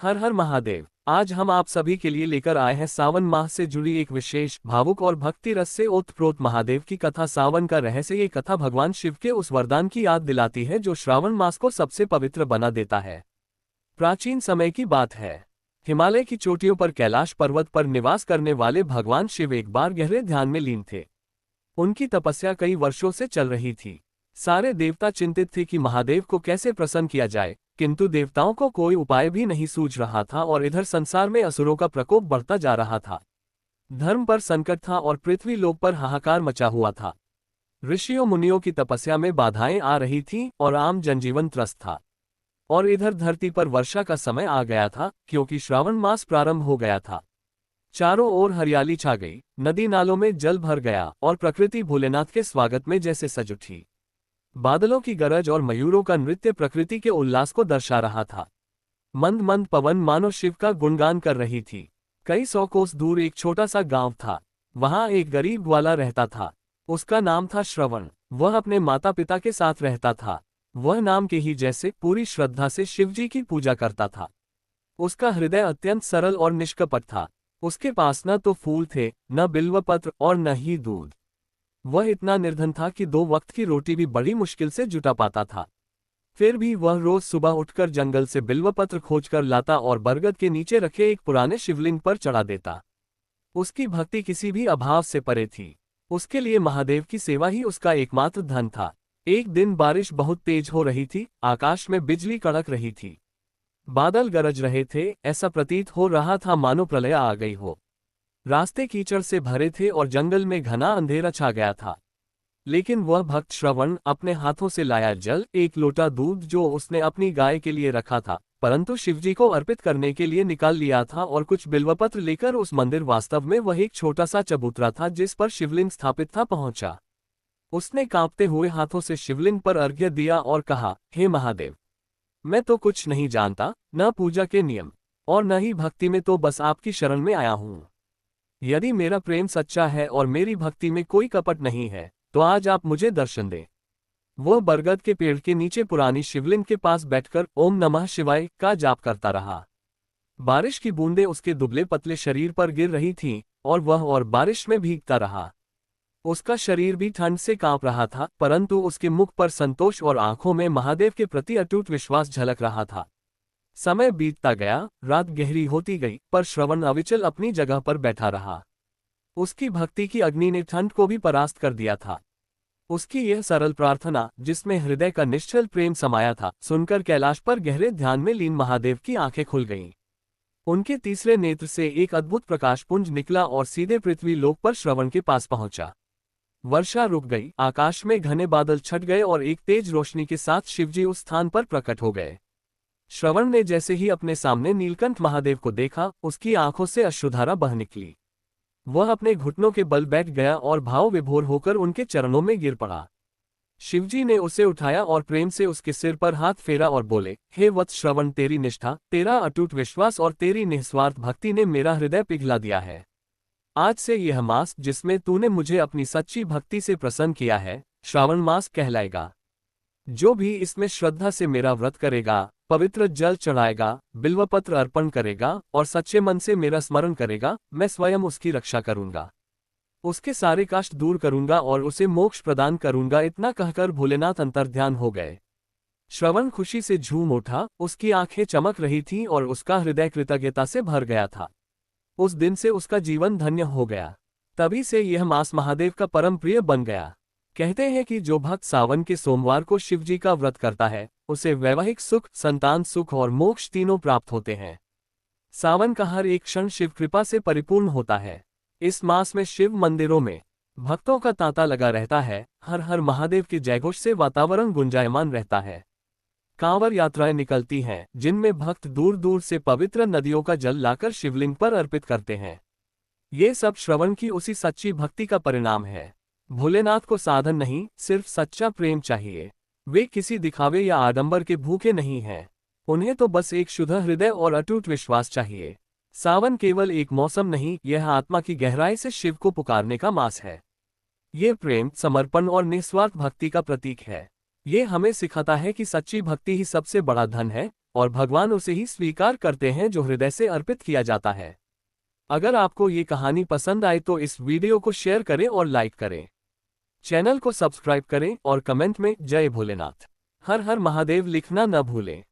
हर हर महादेव। आज हम आप सभी के लिए लेकर आए हैं सावन माह से जुड़ी एक विशेष भावुक और भक्ति रस से ओतप्रोत महादेव की कथा। सावन का रहस्य। ये कथा भगवान शिव के उस वरदान की याद दिलाती है जो श्रावण मास को सबसे पवित्र बना देता है। प्राचीन समय की बात है। हिमालय की चोटियों पर कैलाश पर्वत पर निवास करने वाले भगवान शिव एक बार गहरे ध्यान में लीन थे। उनकी तपस्या कई वर्षों से चल रही थी। सारे देवता चिंतित थे कि महादेव को कैसे प्रसन्न किया जाए, किंतु देवताओं को कोई उपाय भी नहीं सूझ रहा था और इधर संसार में असुरों का प्रकोप बढ़ता जा रहा था। धर्म पर संकट था और पृथ्वी लोक पर हाहाकार मचा हुआ था। ऋषियों मुनियों की तपस्या में बाधाएं आ रही थीं और आम जनजीवन त्रस्त था। और इधर धरती पर वर्षा का समय आ गया था, क्योंकि श्रावण मास प्रारंभ हो गया था। चारों ओर हरियाली छा गई, नदी नालों में जल भर गया और प्रकृति भोलेनाथ के स्वागत में जैसे सज उठी। बादलों की गरज और मयूरों का नृत्य प्रकृति के उल्लास को दर्शा रहा था। मंद मंद पवन मानो शिव का गुणगान कर रही थी। कई सौ कोस दूर एक छोटा सा गांव था। वहां एक गरीब ग्वाला रहता था। उसका नाम था श्रवण। वह अपने माता पिता के साथ रहता था। वह नाम के ही जैसे पूरी श्रद्धा से शिवजी की पूजा करता था। उसका हृदय अत्यंत सरल और निष्कपट था। उसके पास न तो फूल थे, न बिल्वपत्र और न ही दूध। वह इतना निर्धन था कि 2 वक्त की रोटी भी बड़ी मुश्किल से जुटा पाता था। फिर भी वह रोज सुबह उठकर जंगल से बिल्वपत्र खोजकर लाता और बरगद के नीचे रखे एक पुराने शिवलिंग पर चढ़ा देता। उसकी भक्ति किसी भी अभाव से परे थी। उसके लिए महादेव की सेवा ही उसका एकमात्र धन था। एक दिन बारिश बहुत तेज हो रही थी। आकाश में बिजली कड़क रही थी। बादल गरज रहे थे। ऐसा प्रतीत हो रहा था मानो प्रलय आ गई हो। रास्ते कीचड़ से भरे थे और जंगल में घना अंधेरा छा गया था। लेकिन वह भक्त श्रवण अपने हाथों से लाया जल, एक लोटा दूध जो उसने अपनी गाय के लिए रखा था परंतु शिवजी को अर्पित करने के लिए निकाल लिया था, और कुछ बिल्वपत्र लेकर उस मंदिर, वास्तव में वह एक छोटा सा चबूतरा था जिस पर शिवलिंग स्थापित था, पहुंचा। उसने कांपते हुए हाथों से शिवलिंग पर अर्घ्य दिया और कहा, हे महादेव, मैं तो कुछ नहीं जानता, न पूजा के नियम और न ही भक्ति में, तो बस आपकी शरण में आया हूं। यदि मेरा प्रेम सच्चा है और मेरी भक्ति में कोई कपट नहीं है तो आज आप मुझे दर्शन दें। वह बरगद के पेड़ के नीचे पुरानी शिवलिंग के पास बैठकर ओम नमः शिवाय का जाप करता रहा। बारिश की बूंदें उसके दुबले पतले शरीर पर गिर रही थीं और वह और बारिश में भीगता रहा। उसका शरीर भी ठंड से कांप रहा था, परंतु उसके मुख पर संतोष और आंखों में महादेव के प्रति अटूट विश्वास झलक रहा था। समय बीतता गया, रात गहरी होती गई, पर श्रवण अविचल अपनी जगह पर बैठा रहा। उसकी भक्ति की अग्नि ने ठंड को भी परास्त कर दिया था। उसकी यह सरल प्रार्थना, जिसमें हृदय का निश्चल प्रेम समाया था, सुनकर कैलाश पर गहरे ध्यान में लीन महादेव की आंखें खुल गईं। उनके तीसरे नेत्र से एक अद्भुत प्रकाशपुंज निकला और सीधे पृथ्वी लोक पर श्रवण के पास पहुंचा। वर्षा रुक गई, आकाश में घने बादल छट गए और एक तेज रोशनी के साथ शिवजी उस स्थान पर प्रकट हो गए। श्रवण ने जैसे ही अपने सामने नीलकंठ महादेव को देखा, उसकी आंखों से अश्रुधारा बह निकली। वह अपने घुटनों के बल बैठ गया और भाव विभोर होकर उनके चरणों में गिर पड़ा। शिवजी ने उसे उठाया और प्रेम से उसके सिर पर हाथ फेरा और बोले, हे वत्स श्रवण, तेरी निष्ठा, तेरा अटूट विश्वास और तेरी निस्वार्थ भक्ति ने मेरा हृदय पिघला दिया है। आज से यह मास जिसमें तूने मुझे अपनी सच्ची भक्ति से प्रसन्न किया है, श्रावण मास कहलाएगा। जो भी इसमें श्रद्धा से मेरा व्रत करेगा, पवित्र जल चढ़ाएगा, बिल्वपत्र अर्पण करेगा और सच्चे मन से मेरा स्मरण करेगा, मैं स्वयं उसकी रक्षा करूंगा, उसके सारे कष्ट दूर करूंगा और उसे मोक्ष प्रदान करूंगा। इतना कहकर भोलेनाथ अंतर्ध्यान हो गए। श्रवण खुशी से झूम उठा। उसकी आंखें चमक रही थीं और उसका हृदय कृतज्ञता से भर गया था। उस दिन से उसका जीवन धन्य हो गया। तभी से यह मास महादेव का परम प्रिय बन गया। कहते हैं कि जो भक्त सावन के सोमवार को शिवजी का व्रत करता है, उसे वैवाहिक सुख, संतान सुख और मोक्ष तीनों प्राप्त होते हैं। सावन का हर एक क्षण शिव कृपा से परिपूर्ण होता है। इस मास में शिव मंदिरों में भक्तों का तांता लगा रहता है। हर हर महादेव के जयघोष से वातावरण गुंजायमान रहता है। कांवर यात्राएं निकलती हैं, जिनमें भक्त दूर दूर से पवित्र नदियों का जल लाकर शिवलिंग पर अर्पित करते हैं। ये सब श्रवण की उसी सच्ची भक्ति का परिणाम है। भोलेनाथ को साधन नहीं, सिर्फ सच्चा प्रेम चाहिए। वे किसी दिखावे या आडंबर के भूखे नहीं हैं। उन्हें तो बस एक शुद्ध हृदय और अटूट विश्वास चाहिए। सावन केवल एक मौसम नहीं, यह आत्मा की गहराई से शिव को पुकारने का मास है। ये प्रेम, समर्पण और निस्वार्थ भक्ति का प्रतीक है। ये हमें सिखाता है कि सच्ची भक्ति ही सबसे बड़ा धन है और भगवान उसे ही स्वीकार करते हैं जो हृदय से अर्पित किया जाता है। अगर आपको ये कहानी पसंद आए तो इस वीडियो को शेयर करें और लाइक करें। चैनल को सब्सक्राइब करें और कमेंट में जय भोलेनाथ, हर हर महादेव लिखना न भूलें।